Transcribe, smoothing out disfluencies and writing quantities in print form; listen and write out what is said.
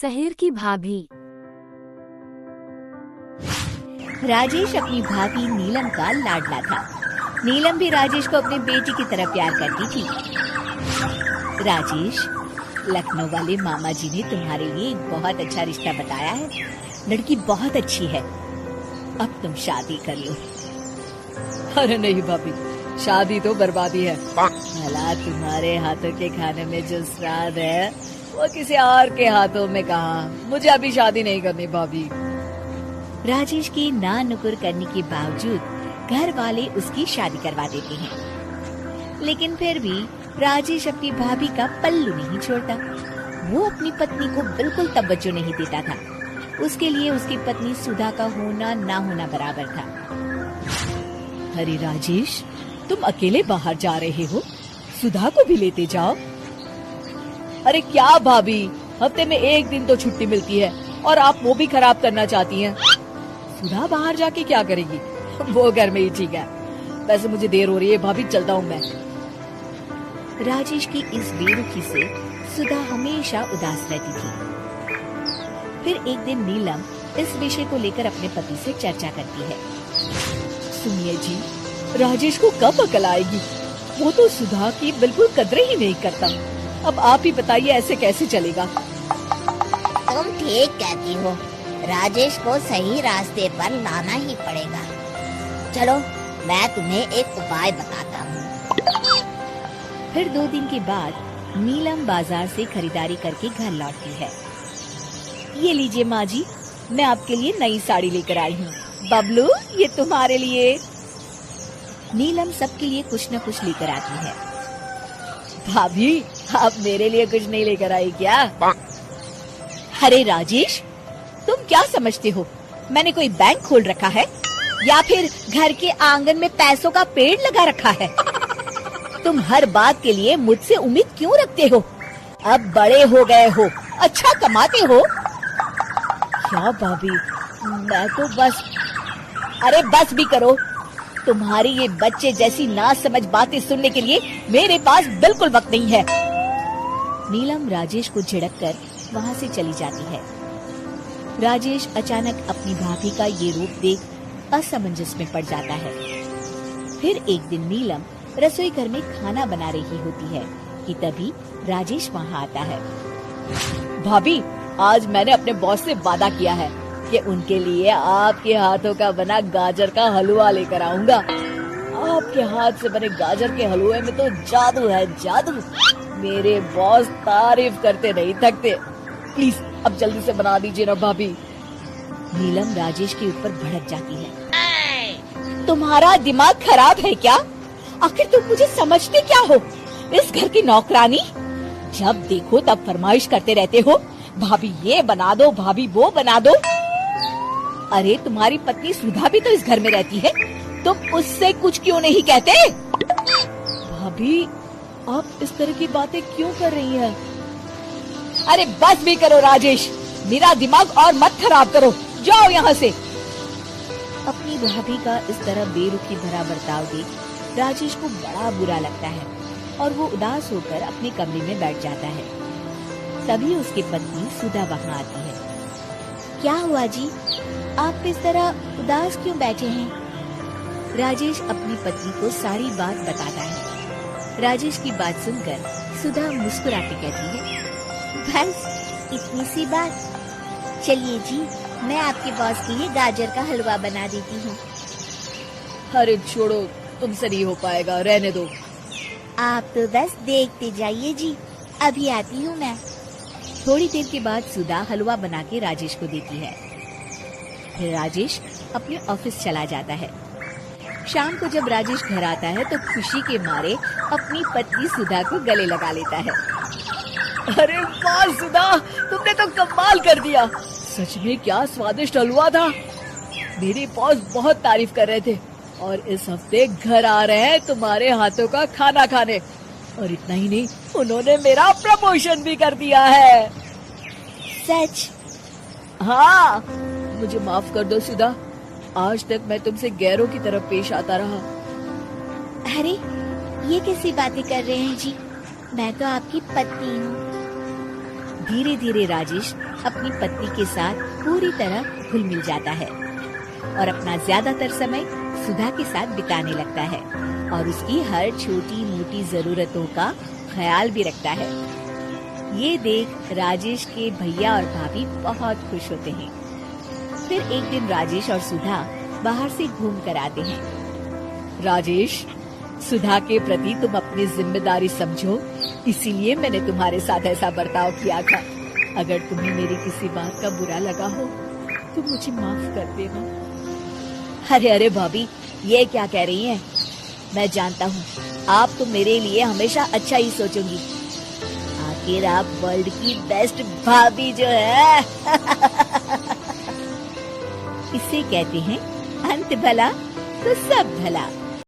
शहर की भाभी। राजेश अपनी भाभी नीलम का लाडला था। नीलम भी राजेश को अपनी बेटी की तरह प्यार करती थी। राजेश, लखनऊ वाले मामा जी ने तुम्हारे लिए एक बहुत अच्छा रिश्ता बताया है। लड़की बहुत अच्छी है, अब तुम शादी कर लो। अरे नहीं भाभी, शादी तो बर्बादी है। भला तुम्हारे हाथों के खाने में जो स्वाद है वो किसी और के हाथों में कहाँ। मुझे अभी शादी नहीं करनी भाभी। राजेश की ना नुकुर करने के बावजूद घर वाले उसकी शादी करवा देते हैं, लेकिन फिर भी राजेश अपनी भाभी का पल्लू नहीं छोड़ता। वो अपनी पत्नी को बिल्कुल तवज्जो नहीं देता था। उसके लिए उसकी पत्नी सुधा का होना ना होना बराबर था। अरे राजेश, तुम अकेले बाहर जा रहे हो, सुधा को भी लेते जाओ। अरे क्या भाभी, हफ्ते में एक दिन तो छुट्टी मिलती है और आप वो भी खराब करना चाहती हैं। सुधा बाहर जाके क्या करेगी, वो घर में ही ठीक है। वैसे मुझे देर हो रही है भाभी, चलता हूँ मैं। राजेश की इस बेरुखी से सुधा हमेशा उदास रहती थी। फिर एक दिन नीलम इस विषय को लेकर अपने पति से चर्चा करती है। सुनिए जी, राजेश को कब अकल आएगी? वो तो सुधा की बिल्कुल कदर ही नहीं करता। अब आप ही बताइए, ऐसे कैसे चलेगा? तुम ठीक कहती हो, राजेश को सही रास्ते पर लाना ही पड़ेगा। चलो मैं तुम्हें एक उपाय बताता हूँ। फिर 2 दिन के बाद नीलम बाजार से खरीदारी करके घर लौटती है। ये लीजिए माँ जी, मैं आपके लिए नई साड़ी लेकर आई हूँ। बबलू, ये तुम्हारे लिए। नीलम सबके लिए कुछ न कुछ लेकर आती है। भाभी, आप मेरे लिए कुछ नहीं लेकर आई क्या? अरे राजेश, तुम क्या समझते हो, मैंने कोई बैंक खोल रखा है या फिर घर के आंगन में पैसों का पेड़ लगा रखा है? तुम हर बात के लिए मुझसे उम्मीद क्यों रखते हो? अब बड़े हो गए हो, अच्छा कमाते हो। क्या भाभी, मैं तो बस। अरे बस भी करो, तुम्हारी ये बच्चे जैसी नासमझ बातें सुनने के लिए मेरे पास बिल्कुल वक्त नहीं है। नीलम राजेश को झिड़क कर वहाँ से चली जाती है। राजेश अचानक अपनी भाभी का ये रूप देख असमंजस में पड़ जाता है। फिर एक दिन नीलम रसोई घर में खाना बना रही होती है कि तभी राजेश वहाँ आता है। भाभी, आज मैंने अपने बॉस से वादा किया है कि उनके लिए आपके हाथों का बना गाजर का हलवा लेकर आऊंगा। आपके हाथ से बने गाजर के हलवे में तो जादू है, जादू। मेरे बॉस तारीफ करते नहीं थकते। प्लीज अब जल्दी से बना दीजिए ना भाभी। नीलम राजेश के ऊपर भड़क जाती है। तुम्हारा दिमाग खराब है क्या? आखिर तुम मुझे समझते क्या हो? इस घर की नौकरानी? जब देखो तब फरमाइश करते रहते हो, भाभी ये बना दो, भाभी वो बना दो। अरे तुम्हारी पत्नी सुधा भी तो इस घर में रहती है, तुम उससे कुछ क्यों नहीं कहते? भाभी, आप इस तरह की बातें क्यों कर रही हैं? अरे बस भी करो राजेश, मेरा दिमाग और मत खराब करो, जाओ यहाँ से। अपनी भाभी का इस तरह बेरुखी भरा बर्ताव देख राजेश को बड़ा बुरा लगता है और वो उदास होकर अपने कमरे में बैठ जाता है। तभी उसकी पत्नी सुधा वहाँ आती है। क्या हुआ जी, आप इस तरह उदास क्यों बैठे हैं? राजेश अपनी पत्नी को सारी बात बताता है। राजेश की बात सुनकर सुधा मुस्कुराती कहती है, बस इतनी सी बात। चलिए जी, मैं आपके बॉस के लिए गाजर का हलवा बना देती हूँ। अरे छोड़ो, तुमसे नहीं हो पाएगा, रहने दो। आप तो बस देखते जाइए जी, अभी आती हूँ मैं। थोड़ी देर के बाद सुधा हलवा बना के राजेश को देती है। फिर राजेश अपने ऑफिस चला जाता है। शाम को जब राजेश घर आता है तो खुशी के मारे अपनी पत्नी सुधा को गले लगा लेता है। अरे वाह सुधा, तुमने तो कमाल कर दिया। सच में क्या स्वादिष्ट हलवा था। मेरे बॉस बहुत तारीफ कर रहे थे और इस हफ्ते घर आ रहे हैं तुम्हारे हाथों का खाना खाने। और इतना ही नहीं, उन्होंने मेरा प्रमोशन भी कर दिया है। सच? हाँ, मुझे माफ कर दो सुधा, आज तक मैं तुमसे गैरों की तरफ पेश आता रहा। अरे ये कैसी बातें कर रहे हैं जी, मैं तो आपकी पत्नी हूँ। धीरे धीरे राजेश अपनी पत्नी के साथ पूरी तरह घुल मिल जाता है और अपना ज्यादातर समय सुधा के साथ बिताने लगता है और उसकी हर छोटी मोटी जरूरतों का ख्याल भी रखता है। ये देख राजेश के भैया और भाभी बहुत खुश होते हैं। फिर एक दिन राजेश और सुधा बाहर से घूम कर आते हैं। राजेश, सुधा के प्रति तुम अपनी जिम्मेदारी समझो, इसीलिए मैंने तुम्हारे साथ ऐसा बर्ताव किया था। अगर तुम्हें मेरी किसी बात का बुरा लगा हो तो मुझे माफ कर देना। अरे अरे भाभी, ये क्या कह रही हैं? मैं जानता हूँ आप तो मेरे लिए हमेशा अच्छा ही सोचोगी। आखिर आप वर्ल्ड की बेस्ट भाभी जो है। इसे कहते हैं अंत भला तो सब भला।